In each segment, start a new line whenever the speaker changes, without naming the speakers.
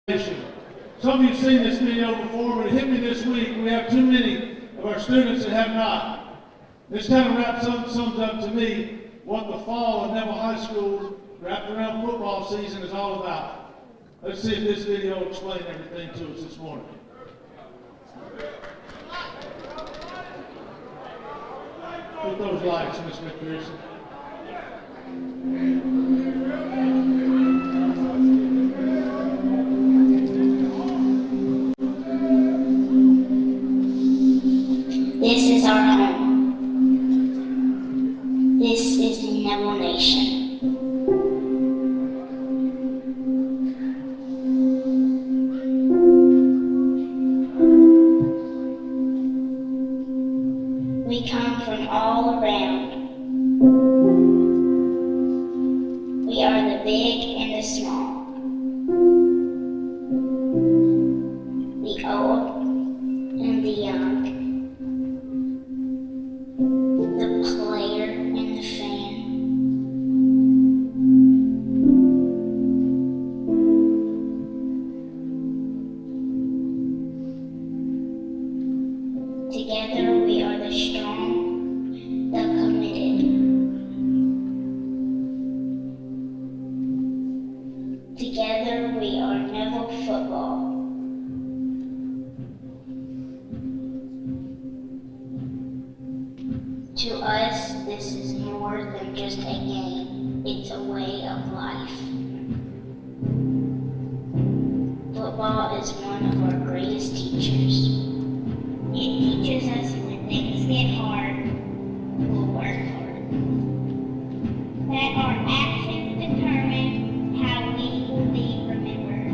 Some of you have seen this video before, but it hit me this week. We have too many of our students that have not. This kind of sums up to me what the fall of Neville High School wrapped around football season is all about. Let's see if this video will explain everything to us this morning. Put those lights, Miss McPherson.
This is our home. This is the Neville Nation. We come from all around. We are the big and the small. The old and the young. The player and the fan. Together we are the strong, the committed. Together we are Neville football. To us, this is more than just a game. It's a way of life. Football is one of our greatest teachers. It teaches us when things get hard, we'll work hard. That our actions determine how we will be remembered.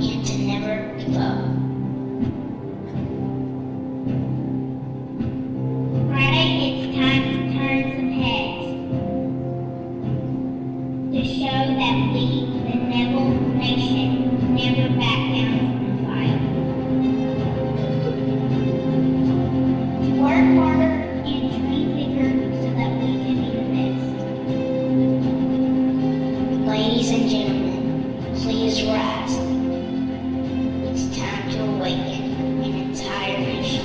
And to never give up. It's time to turn some heads to show that we, the Neville Nation, never back down from the fight. To work harder and dream bigger so that we can be the best. Ladies and gentlemen, please rise. It's time to awaken an entire nation.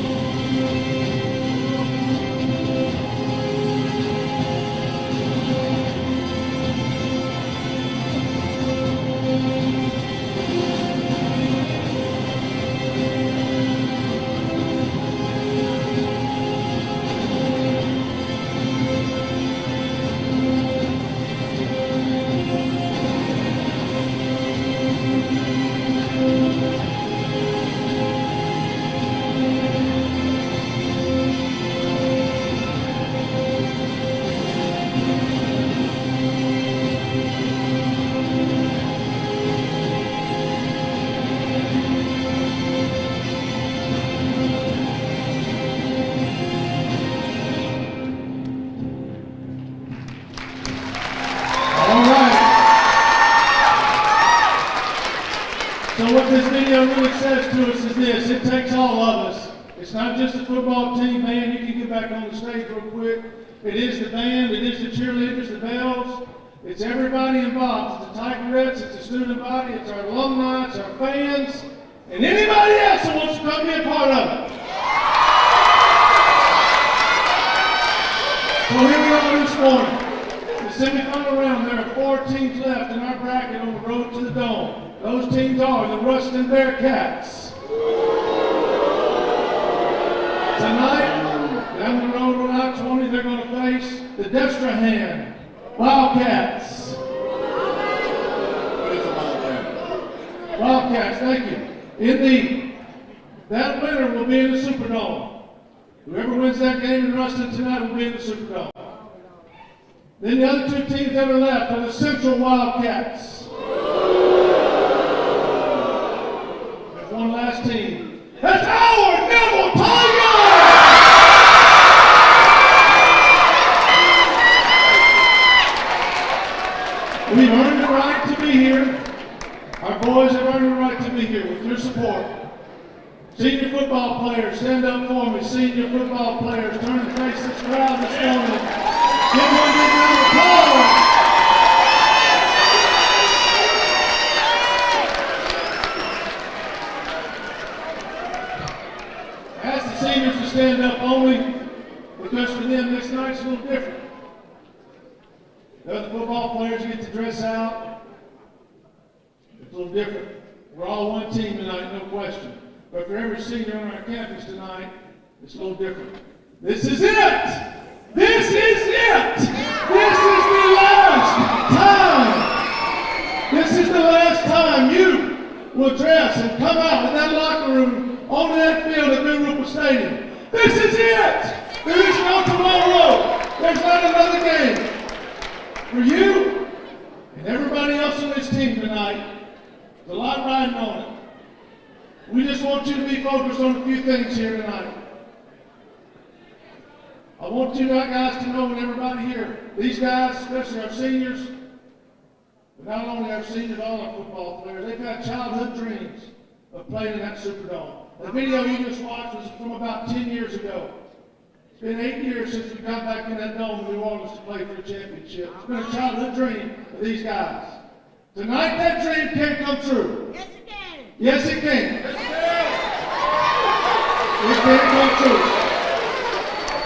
So what this video really says to us is this: it takes all of us. It's not just the football team, man. You can get back on the stage real quick. It is the band, it is the cheerleaders, the bells. It's everybody involved. It's the Tigerettes, it's the student body, it's our alumni, it's our fans, and anybody else that wants to come be a part of it. So here we are this morning. The semifinal round, there are 4 teams left in our bracket on the road to the Dome. Those teams are the Ruston Bearcats. Tonight, down the road on I-20, they're going to face the Destrehan Wildcats.
What is a Wildcat?
Wildcats, thank you. That winner will be in the Superdome. Whoever wins that game in Ruston tonight will be in the Superdome. Then the other 2 teams that are left are the Central Wildcats. There's one last team. That's our Neville Tigers! We've earned the right to be here. Our boys have earned the right to be here with your support. Senior football players, stand up for me. Senior football players, turn and face this crowd this morning. Give one big round of applause. stand up only because for them this night's a little different. The other football players get to dress out. It's a little different. We're all one team tonight, no question. But for every senior on our campus tonight, it's a little different. This is it! This is it! This is the last time! This is the last time you will dress and come out of that locker room onto that field at Middle Stadium. This is it! There is no tomorrow! There's not another game! For you and everybody else on this team tonight, there's a lot riding on it. We just want you to be focused on a few things here tonight. I want you guys to know, and everybody here, these guys, especially our seniors, but not only our seniors, all our football players, they've got childhood dreams of playing in that Superdome. The video you just watched was from about 10 years ago. It's been 8 years since we got back in that dome in New Orleans to play for the championship. It's been a childhood dream of these guys. Tonight that dream can come true.
Yes, it can.
Yes, it can. It can come true.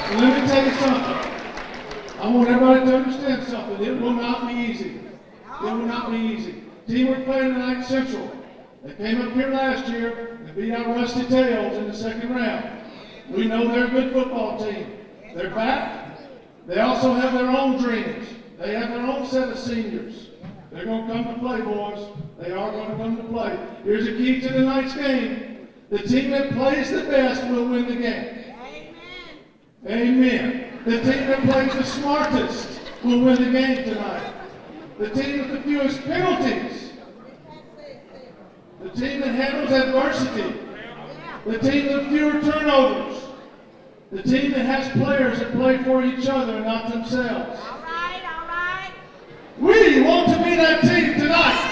And let me tell you something. I want everybody to understand something. It will not be easy. It will not be easy. Team we're playing tonight, Central. They came up here last year and beat our Rusty Tails in the second round. We know they're a good football team. They're back. They also have their own dreams. They have their own set of seniors. They're going to come to play, boys. They are going to come to play. Here's a key to tonight's game. The team that plays the best will win the game. Amen. The team that plays the smartest will win the game tonight. The team with the fewest penalties. The team that handles adversity. The team with fewer turnovers. The team that has players that play for each other and not themselves.
All right, all right.
We want to be that team tonight.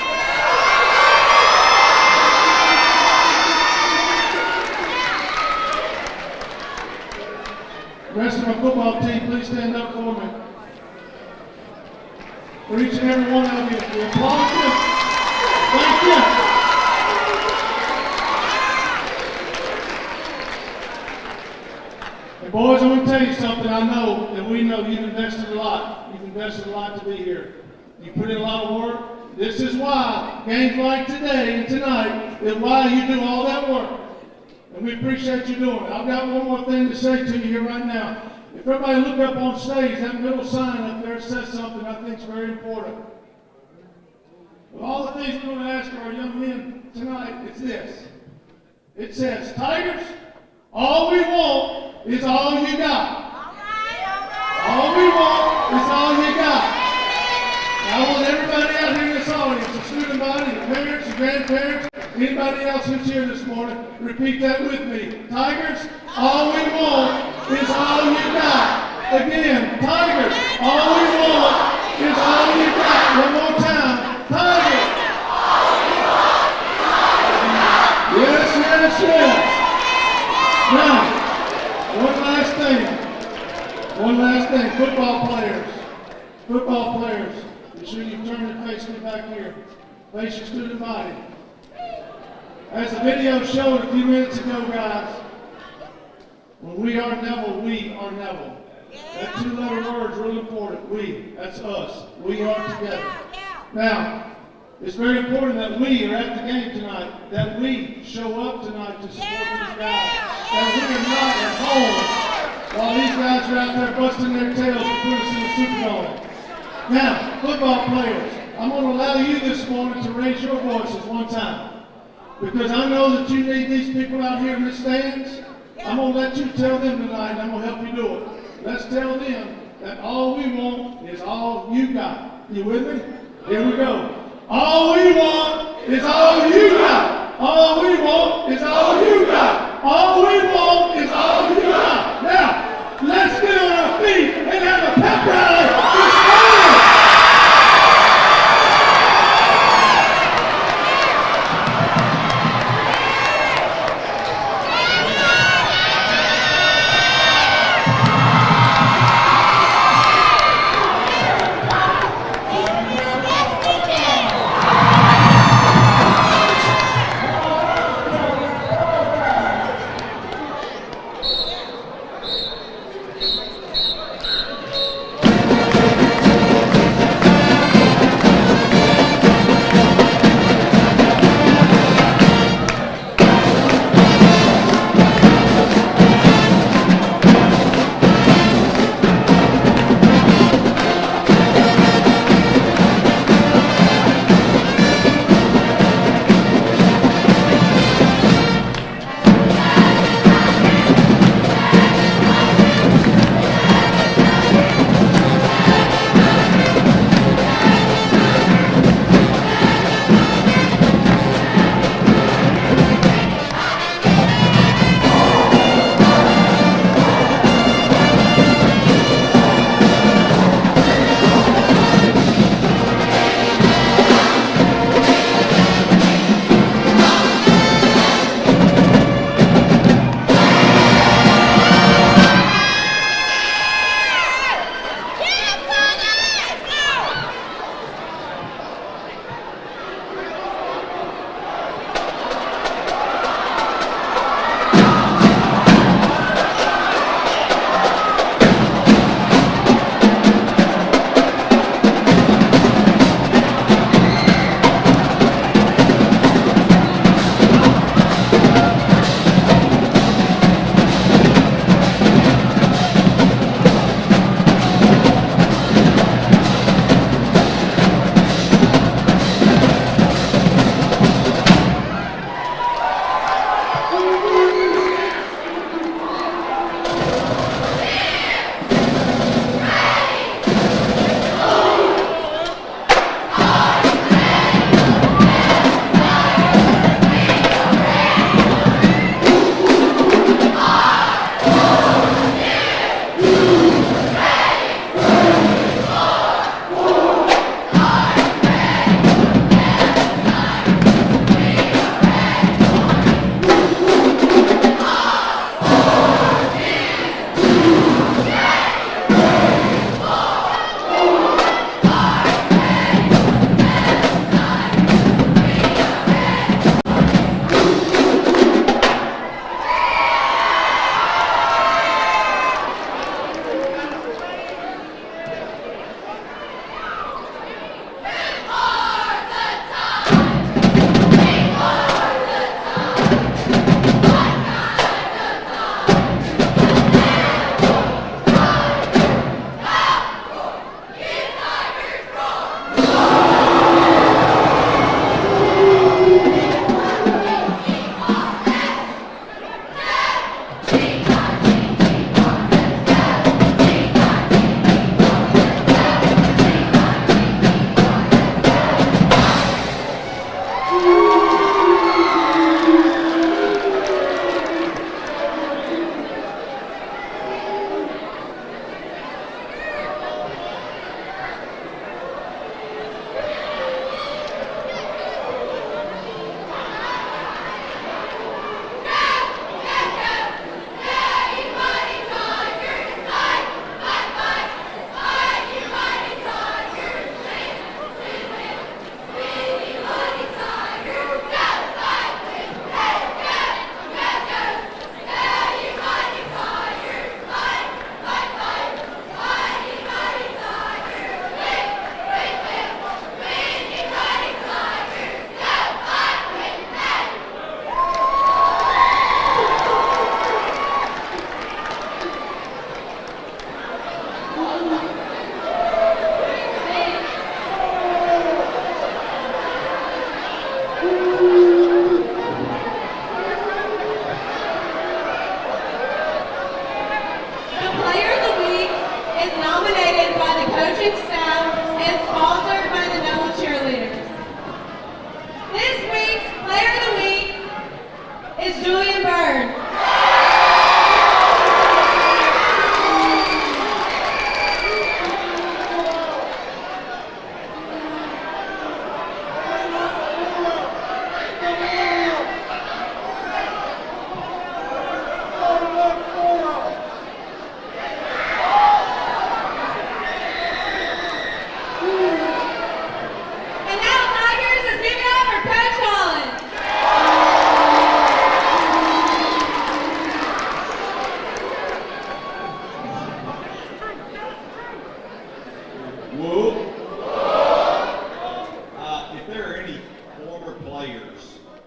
The rest of our football team, please stand up for me. For each and every one of you, we applaud you. Thank you. And boys, I want to tell you something. I know, and we know you've invested a lot. You've invested a lot to be here. You put in a lot of work. This is why games like today and tonight is why you do all that work. And we appreciate you doing it. I've got one more thing to say to you here right now. If everybody look up on stage, that middle sign up there says something I think is very important. Of all the things we're going to ask our young men tonight, it's this. It says, Tigers, all we want is all you got.
All right, all right.
All we want is all you got. Now, I want everybody out here in this audience, the student body, the parents, the grandparents, anybody else who's here this morning, repeat that with me. Tigers, all we want is all you got. Again, Tigers, all we want is all you got. One more time. Tigers. Yes, yes, yes. Now, one last thing. One last thing. Football players. Football players. Be sure you turn and face me back here. Face your student body. As the video showed a few minutes ago, guys, when we are Neville, we are Neville. That two-letter word is really important. We, that's us. We are together. Now, it's very important that we are at the game tonight, that we show up tonight to support these guys, that we are not at home while these guys are out there busting their tails to put us in the Superdome. Now, football players, I'm going to allow you this morning to raise your voices one time. Because I know that you need these people out here in the stands. I'm going to let you tell them tonight, and I'm going to help you do it. Let's tell them that all we want is all you got. You with me? Here we go. All we want is all you got. All we want is all you got. All we want is all you got. Now, let's get on our feet and have a pep rally.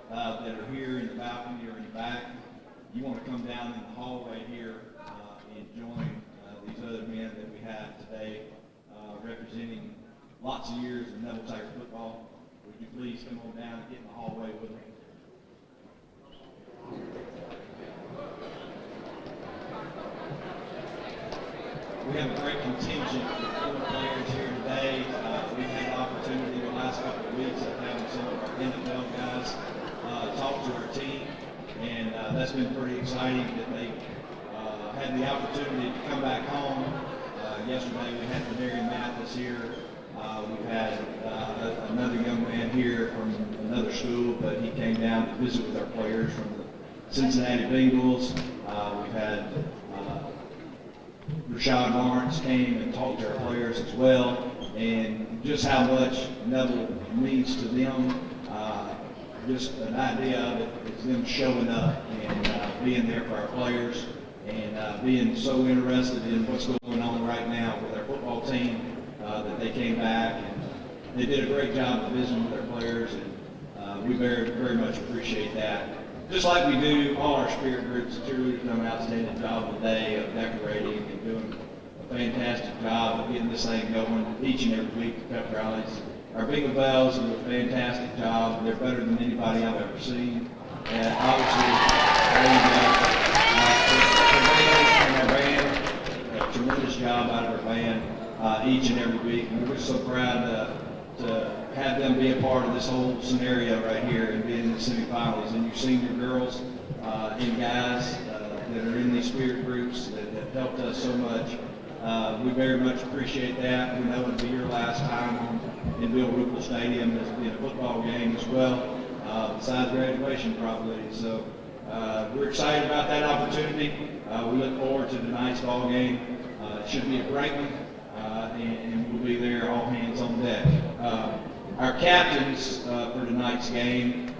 that are here in the balcony or in the back, you want to come down in the hallway here and join these other men that we have today representing lots of years of Neville Tiger football. Would you please come on down and get in the hallway with me? We have a great contingent of players here today. We've had the opportunity the last couple of weeks of having some of our NFL guys talk to our team, and that's been pretty exciting that they had the opportunity to come back home. Yesterday we had Mary Mathis here. We've had another young man here from another school, but he came down to visit with our players from the Cincinnati Bengals. We've had Rashad Lawrence came and talked to our players as well, and just how much Neville means to them. Just an idea of it is them showing up and being there for our players and being so interested in what's going on right now with our football team that they came back and they did a great job of visiting with our players, and we very, very much appreciate that. Just like we do all our spirit groups, the cheerleaders have done an outstanding job today of decorating and doing a fantastic job of getting this thing going each and every week at Pep-Rallies. Our Bingo Bells do a fantastic job. They're better than anybody I've ever seen. And obviously, our band, a tremendous job out of our band each and every week. And we're just so proud to have them be a part of this whole scenario right here and be in the semifinals. And you've seen your girls and guys that are in these spirit groups that have helped us so much. We very much appreciate that. We know it'll be your last time in Bill Ruppel Stadium as being a football game as well, besides graduation probably. So we're excited about that opportunity. We look forward to tonight's ball game. It should be a great one, and we'll be there, all hands on deck. Our captains for tonight's game,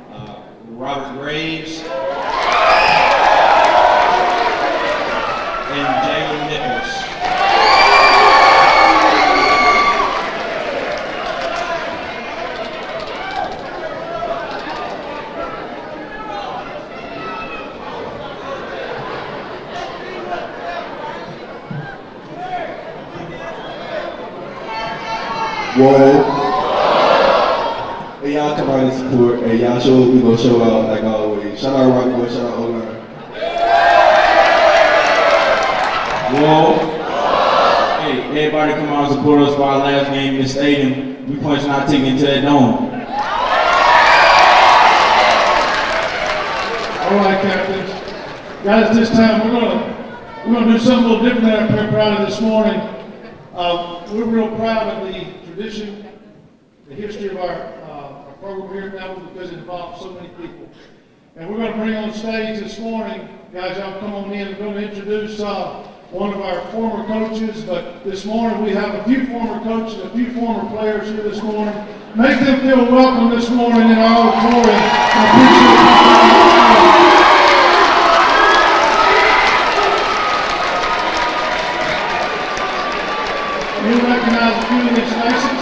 Robert Graves and Jalen Nichols.
Whoa. Hey, y'all come out and support. Hey, y'all show we gonna show out like always. Shout out Rock Boy, shout out Alumni.
Whoa. Hey, everybody come out and support us for our last game in the stadium. We punching our ticket into that dome.
All right, captains. Guys, this time we're gonna do something a little different at our Pep-Rally this morning. We're real proud of the tradition, the history of our program here at Neville because it involves so many people. And we're going to bring on stage this morning, guys, y'all come on in. We're going to introduce one of our former coaches, but this morning we have a few former coaches, a few former players here this morning. Make them feel welcome this morning in our auditorium. I appreciate it. You recognize a few of these faces?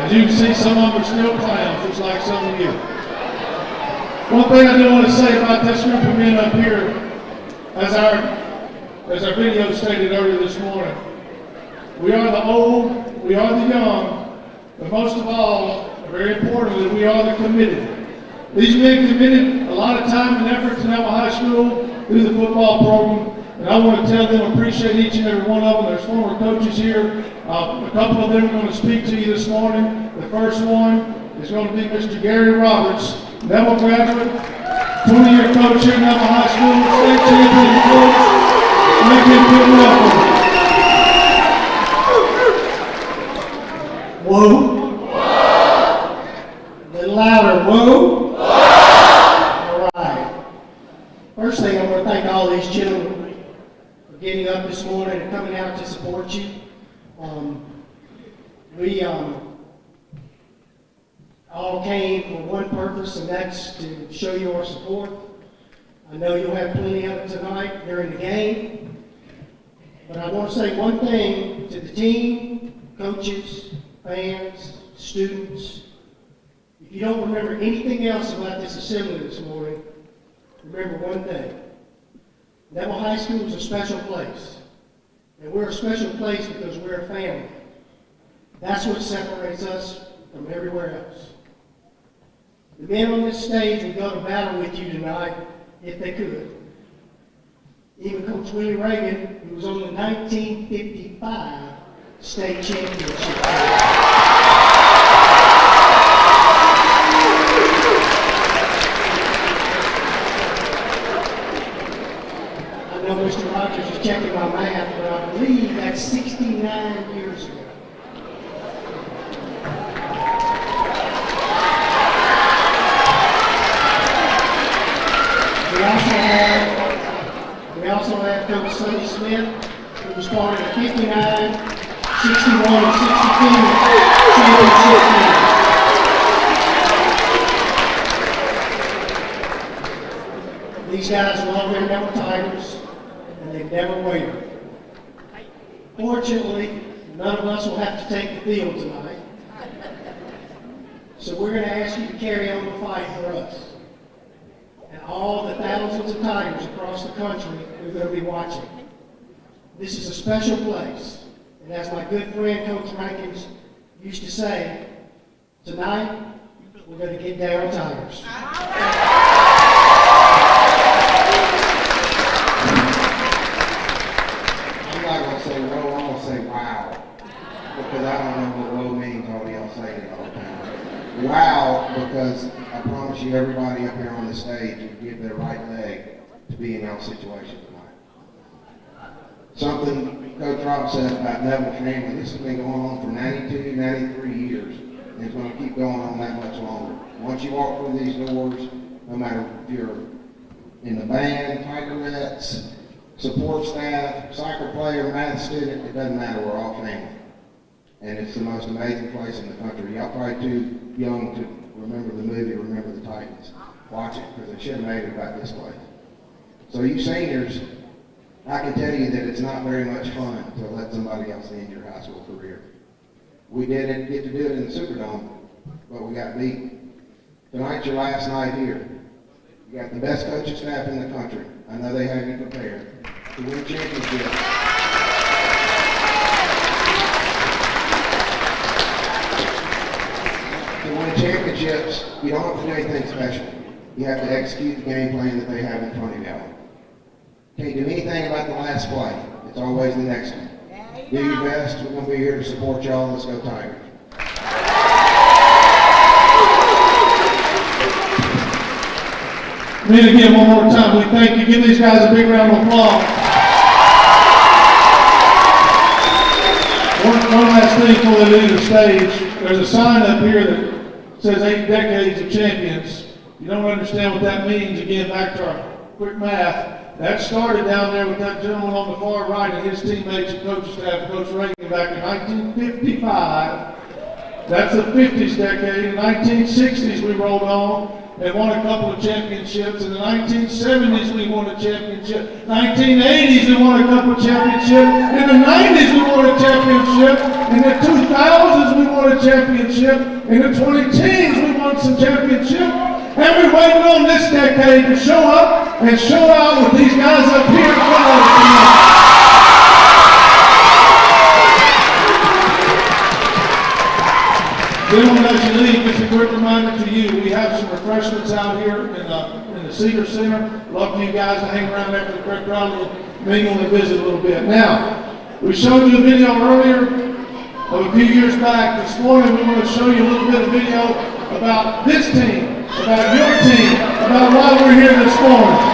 As you can see, some of them are still clowns, just like some of you. One thing I do want to say about this group of men up here, as our video stated earlier this morning, we are the old, we are the young, but most of all, very importantly, we are the committed. These men committed a lot of time and effort to Neville High School through the football program. And I want to tell them, appreciate each and every one of them. There's former coaches here. A couple of them are going to speak to you this morning. The first one is going to be Mr. Gary Roberts, Neville graduate, 20-year coach here at Neville High School, state champion coach. Make him feel welcome. Whoa. A little louder. Whoa. All right.
First thing, I want to thank all these gentlemen for getting up this morning and coming out to support you. We all came for one purpose, and that's to show you our support. I know you'll have plenty of it tonight during the game. But I want to say one thing to the team, coaches, fans, students. If you don't remember anything else about this assembly this morning, remember one thing. Neville High School is a special place. And we're a special place because we're a family. That's what separates us from everywhere else. The men on this stage would go to battle with you tonight if they could. Even Coach Willie Reagan, who was on the 1955 state championship team. Mr. Rogers is checking my math, but I believe that's 69 years ago. We also have Coach Sonny Smith, who was part of the 59, 61, and 62 championship teams. These guys love their Neville Tigers. They've never wavered. Fortunately, none of us will have to take the field tonight. So we're going to ask you to carry on the fight for us. And all the thousands of Tigers across the country who are going to be watching. This is a special place. And as my good friend Coach Rankins used to say, tonight, we're going to get down Tigers.
Because I don't know what low means, all y'all say it all the time. Wow, because I promise you everybody up here on the stage would give their right leg to be in y'all's situation tonight. Something Coach Rob said about Neville family, this has been going on for 92, 93 years, and it's going to keep going on that much longer. Once you walk through these doors, no matter if you're in the band, Tigerettes, support staff, soccer player, math student, it doesn't matter, we're all family. And it's the most amazing place in the country. Y'all probably too young to remember the movie, Remember the Titans. Watch it, because they should have made it about this place. So you seniors, I can tell you that it's not very much fun to let somebody else end your high school career. We didn't get to do it in the Superdome, but we got beat. Tonight's your last night here. You got the best coaching staff in the country. I know they have you prepared to win championships. To win championships, you don't have to do anything special. You have to execute the game plan that they have in front of you. Can't do anything about the last play. It's always the next one. Do your best. We're going to be here to support y'all. Let's go Tigers.
Men, again, one more time, we thank you. Give these guys a big round of applause. One last thing before they leave the stage. There's a sign up here that says 8 decades of champions. You don't understand what that means. Again, back to our quick math. That started down there with that gentleman on the far right and his teammates and coaching staff, Coach Reagan, back in 1955. That's the 50s decade. In the 1960s, we rolled on and won a couple of championships. In the 1970s, we won a championship. 1980s, we won a couple of championships. In the 90s, we won a championship. In the 2000s, we won a championship. In the 2010s, we won some championships. And we're waiting on this decade to show up and show out with these guys up here in front of us tonight. Gentlemen, as you leave, just a quick reminder to you, we have some refreshments out here in the Cedar Center. Love for you guys to hang around after the Pep-Rally and mingle and visit a little bit. Now, we showed you a video earlier of a few years back. This morning, we want to show you a little bit of video about this team, about your team, about why we're here this morning.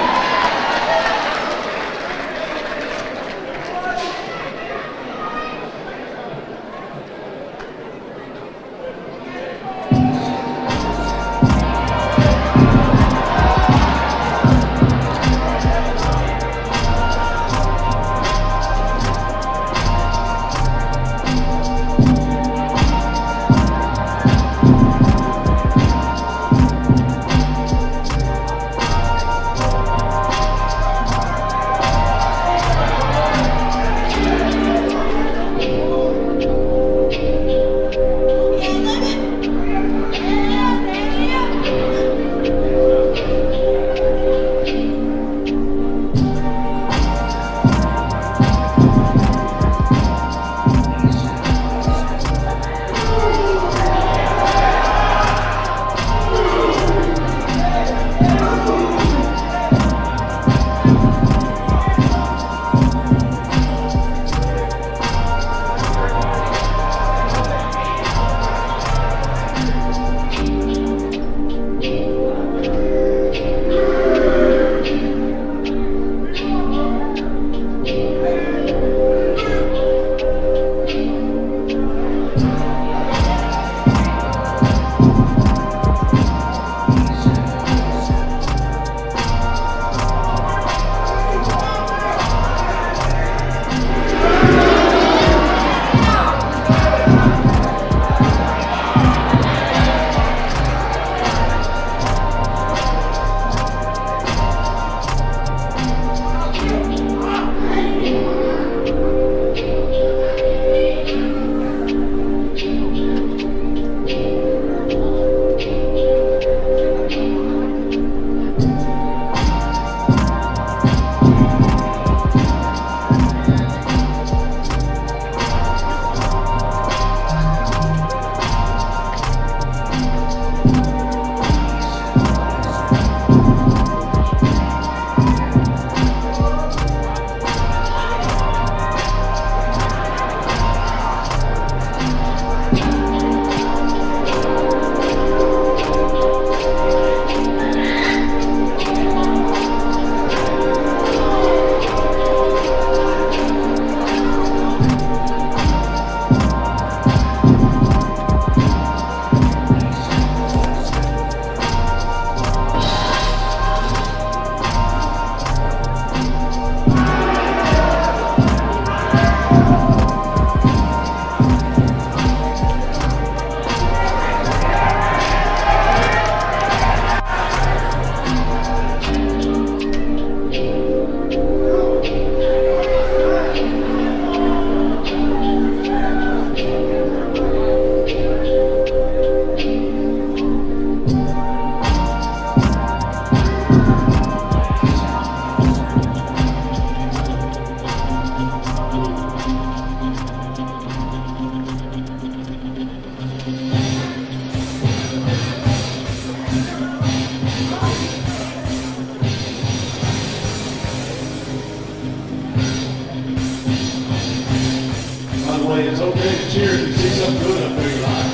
it's okay to cheer if you see something good up there you like.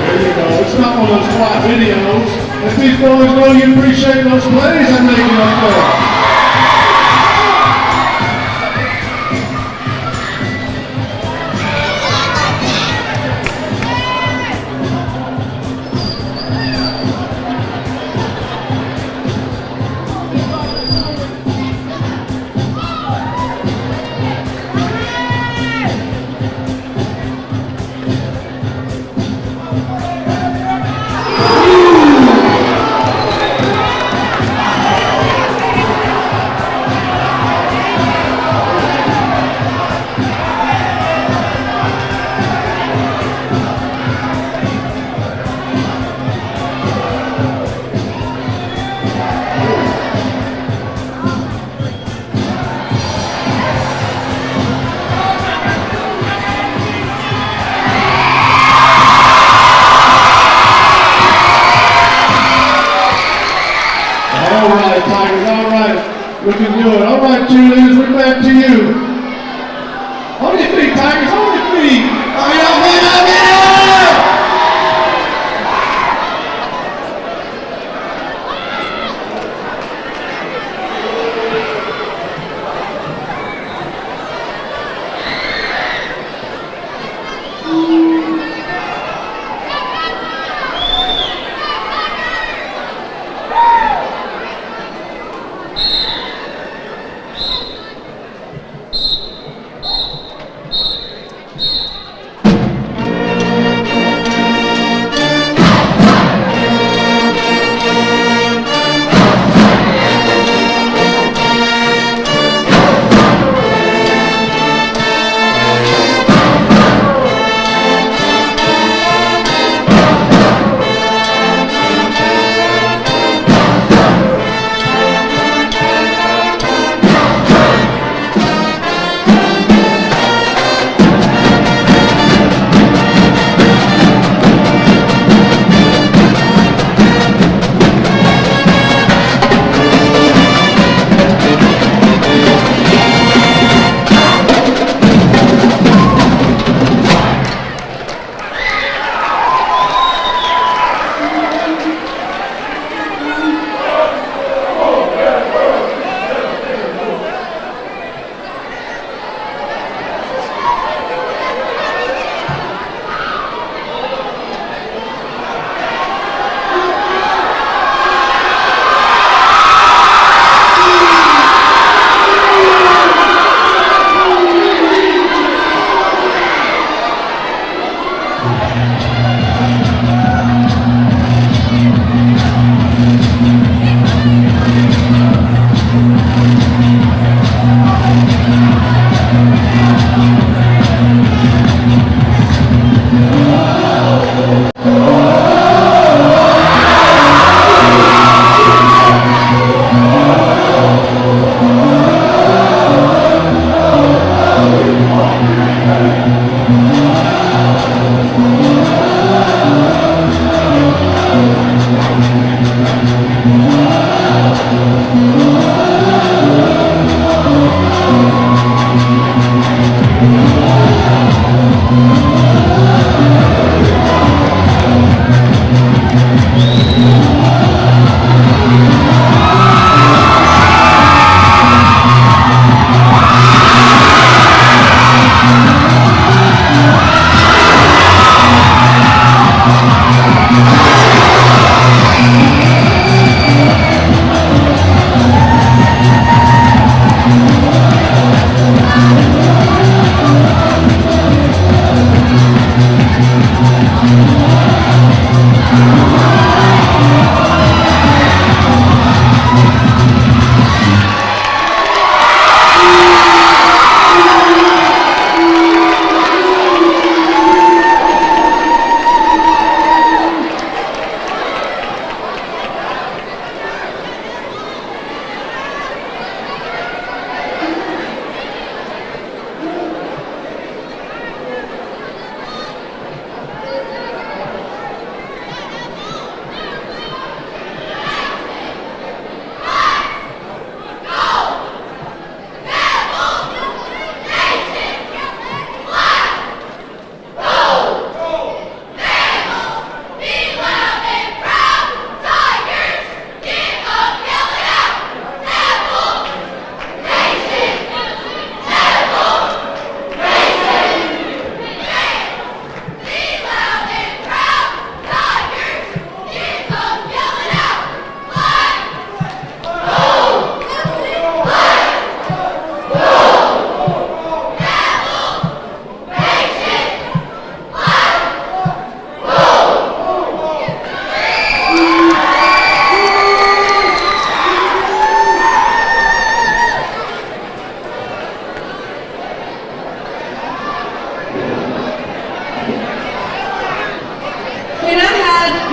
There you go. It's not one of those quiet videos. If these boys know you appreciate those plays I'm making up there.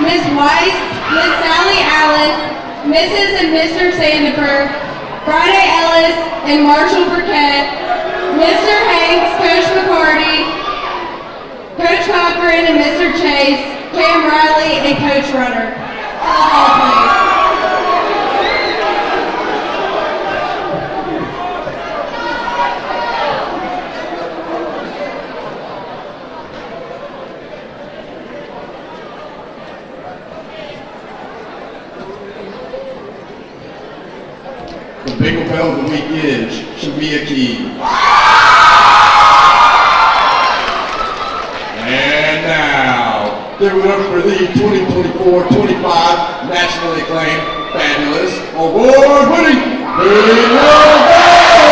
Miss Weiss, Miss Sally Allen, Mrs. and Mr. Sandifer, Friday Ellis, and Marshall Burkett, Mr. Hanks, Coach McCarty, Coach Cochran, and Mr. Chase, Cam Riley, and Coach Runner. All please.
The big bell of the week is Shamia Key. And now, give it up for the 2024-25 nationally acclaimed, fabulous, award-winning Big Bell Girls!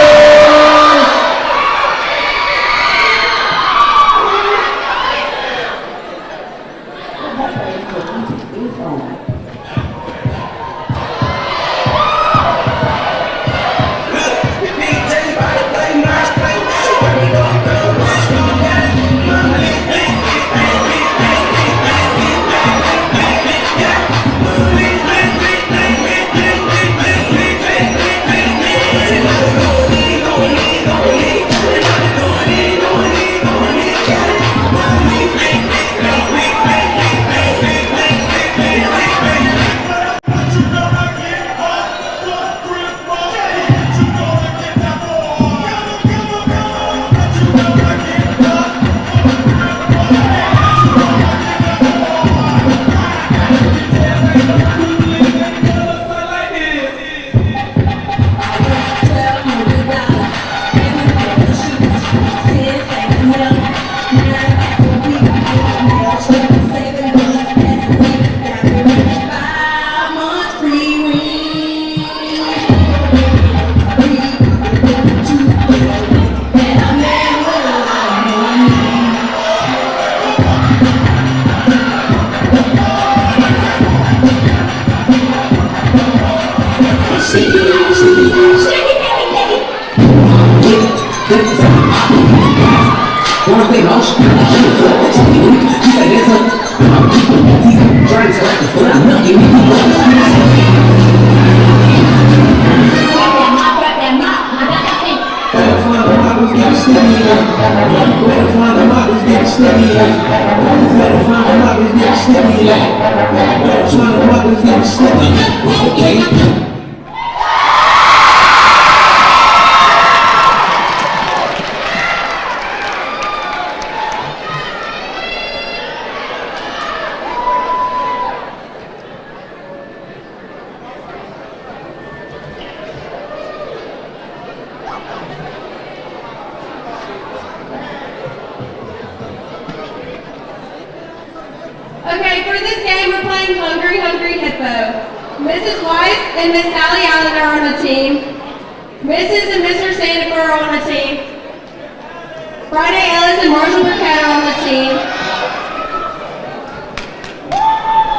Okay, for this game, we're playing Hungry Hungry Hippo. Mrs. Weiss and Miss Sally Allen are on a team. Mrs. and Mr. Sandifer are on a team. Friday Ellis and Marshall Burkett are on the team.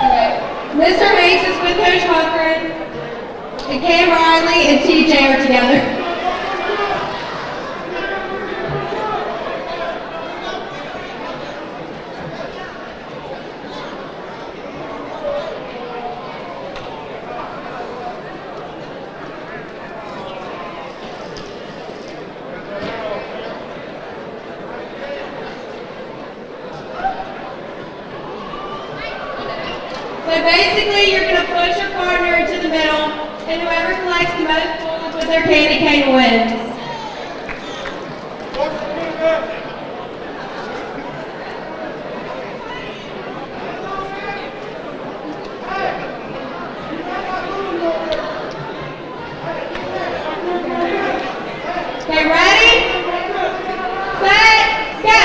Okay. Mr. Hanks is with Coach Cochran. And Cam Riley and TJ are together. So basically, you're going to push your partner into the middle, and whoever collects the most points with their candy cane wins. Okay, ready? Set, go!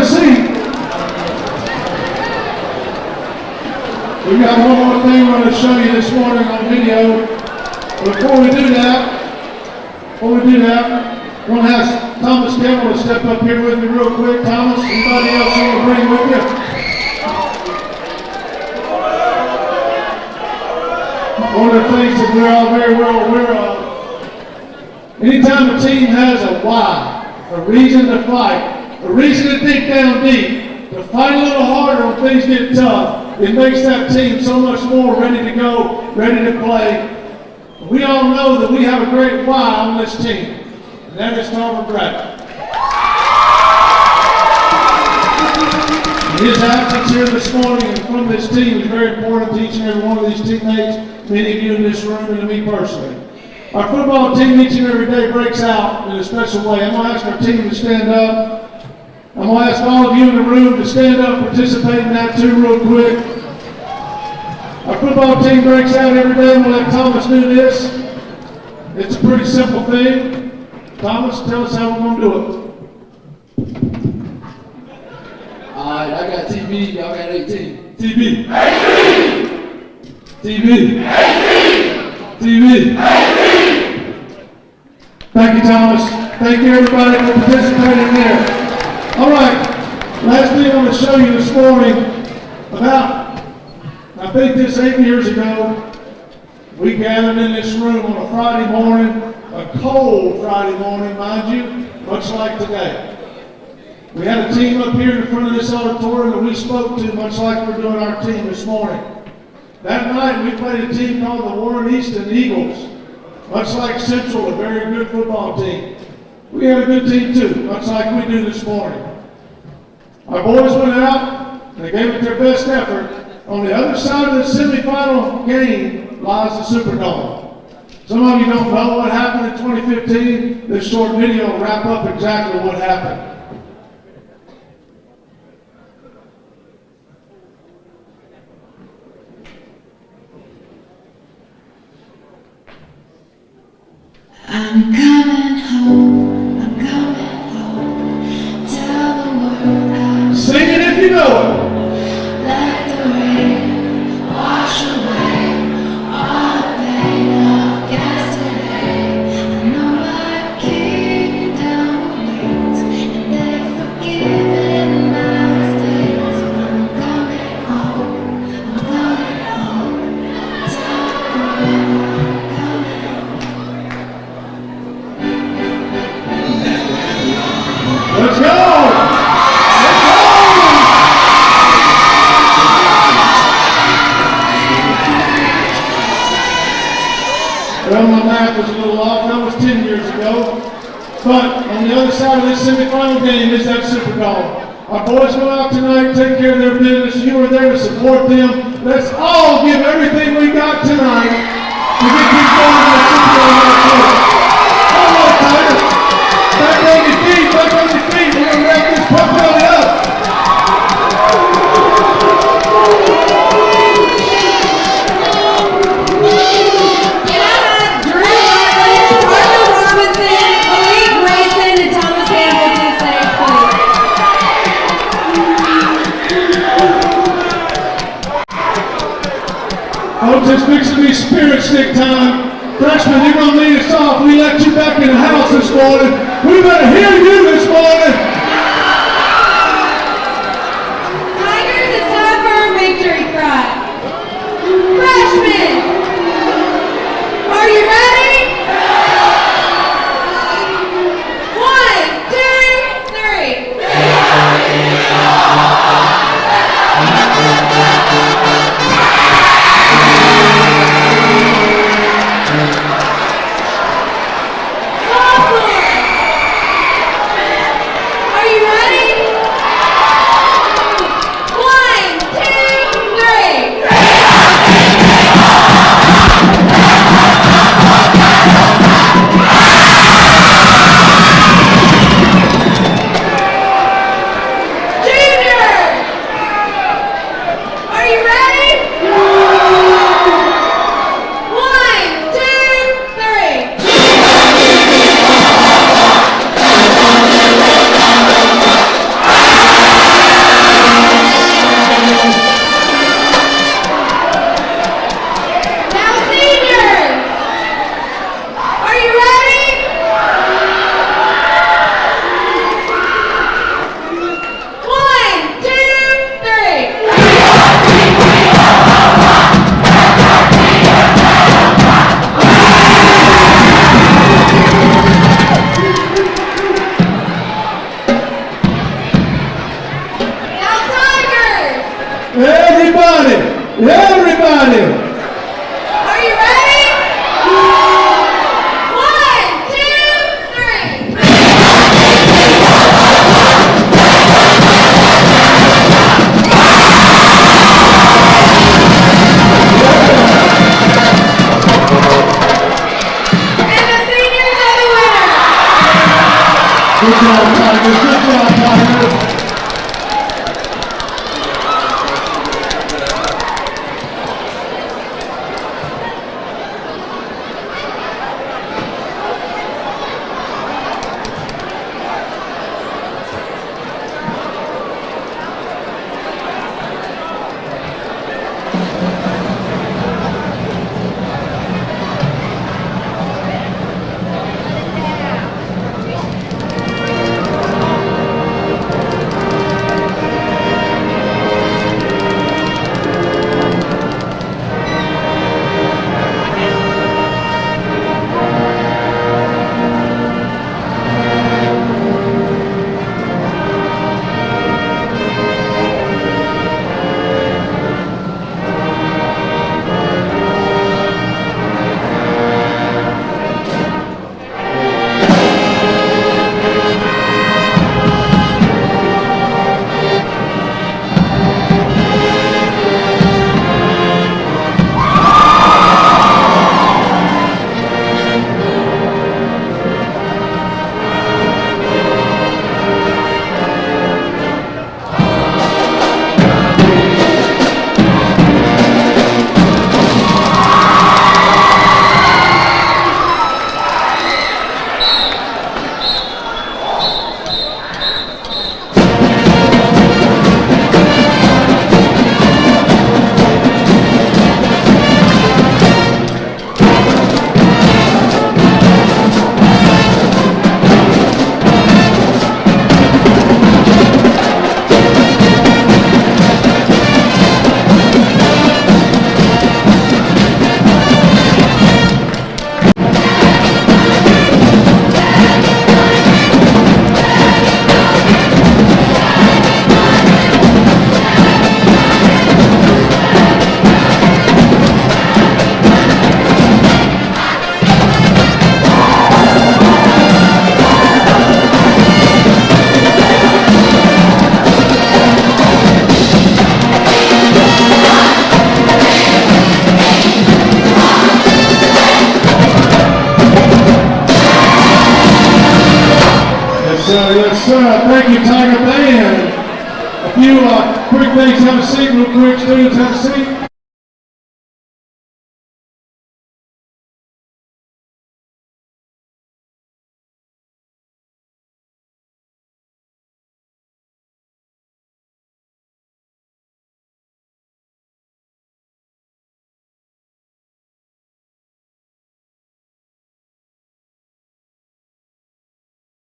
a seat. We got one more thing we're going to show you this morning on video. Before we do that, I'm going to ask Thomas Campbell to step up here with me real quick. Thomas, anybody else you want to bring with you? One of the things that we're all very well aware of, anytime a team has a why, a reason to fight, a reason to dig down deep, to fight a little harder when things get tough, it makes that team so much more ready to go, ready to play. We all know that we have a great why on this team, and that is Tom Blackout. His absence here this morning and from this team is very important to each and every one of these teammates, many of you in this room, and to me personally. Our football team each and every day breaks out in a special way. I'm going to ask our team to stand up. I'm going to ask all of you in the room to stand up and participate in that too real quick. Our football team breaks out every day. I'm going to let Thomas do this. It's a pretty simple thing. Thomas, tell us how we're going to do it.
Alright, I got TV, y'all got 18.
TV.
TV.
Thank you, Thomas. Thank you, everybody, for participating there. All right, last thing I'm going to show you this morning, I think this 8 years ago, we gathered in this room on a Friday morning, a cold Friday morning, mind you, much like today. We had a team up here in front of this auditorium that we spoke to, much like we're doing our team this morning. That night, we played a team called the Warren Easton Eagles. Much like Central, a very good football team. We had a good team too, much like we do this morning. Our boys went out, and they gave it their best effort. On the other side of the semifinal game lies the Superdome. Some of you don't know what happened in 2015. This short video will wrap up exactly what happened.
I'm coming home, tell the world I'm
Sing it if you know it.
let the rain wash away all the pain of yesterday. I know I've kicked down the weeds and they've forgiven my mistakes. I'm coming home, tell the world
Let's go! Well, my math was a little off. That was 10 years ago. But on the other side of this semifinal game is that Superdome. Our boys go out tonight, take care of their business. You are there to support them. Let's all give everything we got tonight to get these boys in the Superdome. Come on, Titus. Back on your feet, back on your feet. We're going to wrap this Pep-Rally up.
Can I have Drew Rutledge, Arthur Robinson, Malik Grayson, and Thomas Campbell to the stage, please?
Folks, it's fixing to be spirit stick time. Freshmen, you're going to lead us off. We let you back in the house this morning. We better hear you this morning.
Tigers, it's time for our victory cry. Freshmen, are you ready? 1, 2, 3.
Good job, Tigers. Good job, Tigers. Yes, sir. Thank you, Tiger Band. A few quick things. Have a seat real quick. Students, have a seat.